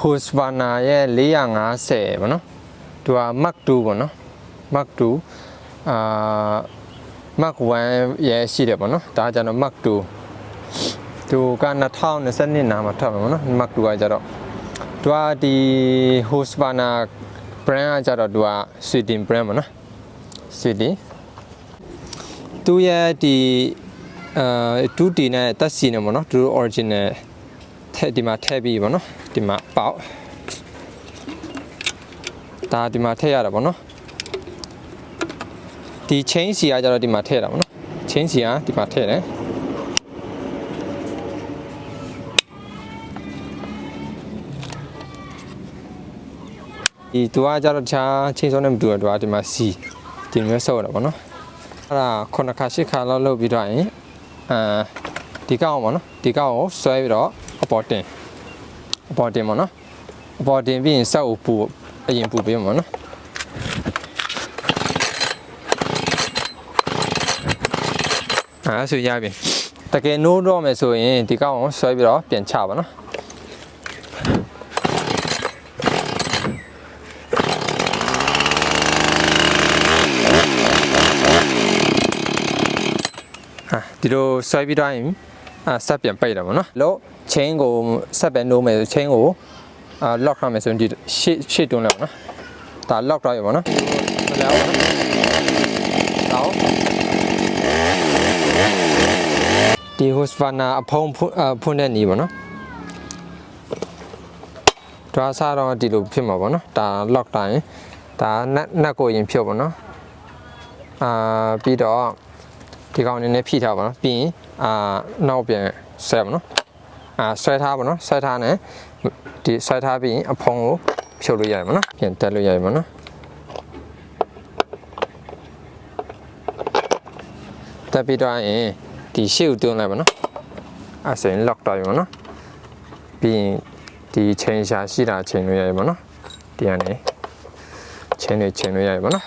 Husqvarna ရဲ့450ပေါ့နော်သူက Mark 2ပေါ့နော် Mark 2Mark 1ရဲ့ရှိတယ်ပေါ့နော်ဒါကြတော့ Mark 2သူက2022နာမှာထွက်မှာပေါ့နော် Mark 2ကကြတော့သူကဒီ Husqvarna brand ကကြတော့သူက Sweden brand ပေါ့နော် Sweden သူရဲ့ဒီ2D နဲ့တက်စီနေပေါ့နော်သူ original ထည့်ဒီမှာထည့်ပြီးပေါ့နော်ဒီမှာပေါက်ဒါဒီမှာထည့်ရတာပေါ့နော်ဒီ chain စီကကြတော့ဒီမှာထည့်တာပေါ့နော် chain စီကဒီမှာထည့်တယ်ဒီသူကကြတော့တခြား chain စုံနဲ့မတူတော့သူကဒီမှာ C ဒီမျိုးဆောက်ရတာပေါ့နော်အဲ့ဒါ9ခါ10ခါလောက်လုပ်ပြီးတော့ရင်ဒီကောက်ပေါ့နော်ဒီကောက်ကိုဆွဲပြီးတော့အပေါ်တင်ပေါ့နော်အပေါ်တင်ပြီးရင်စောက်ပူအရင်ပူပေးမှာနော်ဆိုရပြီတကယ်နိုးတော့မယ်ဆိုရင်ဒီကောက်ကိုဆွဲပြီးတော့ပြန်ချပါနော်ဒီလိုဆွဲပြီးတော့ရင်ဆက်ပြန်ပိတ်တယ်ပေါ့နော်လို့ chain ကိုဆက်ပဲနိုးမယ်ဆို chain ကိုlock ထားမယ်ဆိုရင်ဒီရှေ့တွန်းလိုက်ပါနော်ဒါ lock ထားရပါနော်မလဲအောင်တော့ဒီ Husqvarna အဖုံးဖွင့်တဲ့နေပါနော်တွားစားတော့ဒီလိုဖြစ်မှာပေါ့နော်ဒါ lock တိုင်းဒါနက်ကိုရင်ဖြုတ်ပါနော်ပြီးတော့ဒီကောင်နေနဲ့ဖြည့်ထားပါနော်ပြီးရင်နောက်ပြန်ဆွဲပါနော်ဆွဲထားပါနော်ဆွဲထားနဲ့ဒီဆွဲထားပြီးရင်အဖုံးကိုဖြုတ်လို့ရတယ်မနော်ပြန်တက်လို့ရတယ်မနော်တက်ပြီးတော့ရင်ဒီရှေ့ကိုတွန်းလိုက်ပါနော်အဲ့ဆိုရင် lock တော့ရပါနော်ပြီးရင်ဒီ chain ရှာရှိတာချိန်လို့ရတယ်မနော်ဒီကနေ chain တွေချိန်လို့ရတယ်မနော်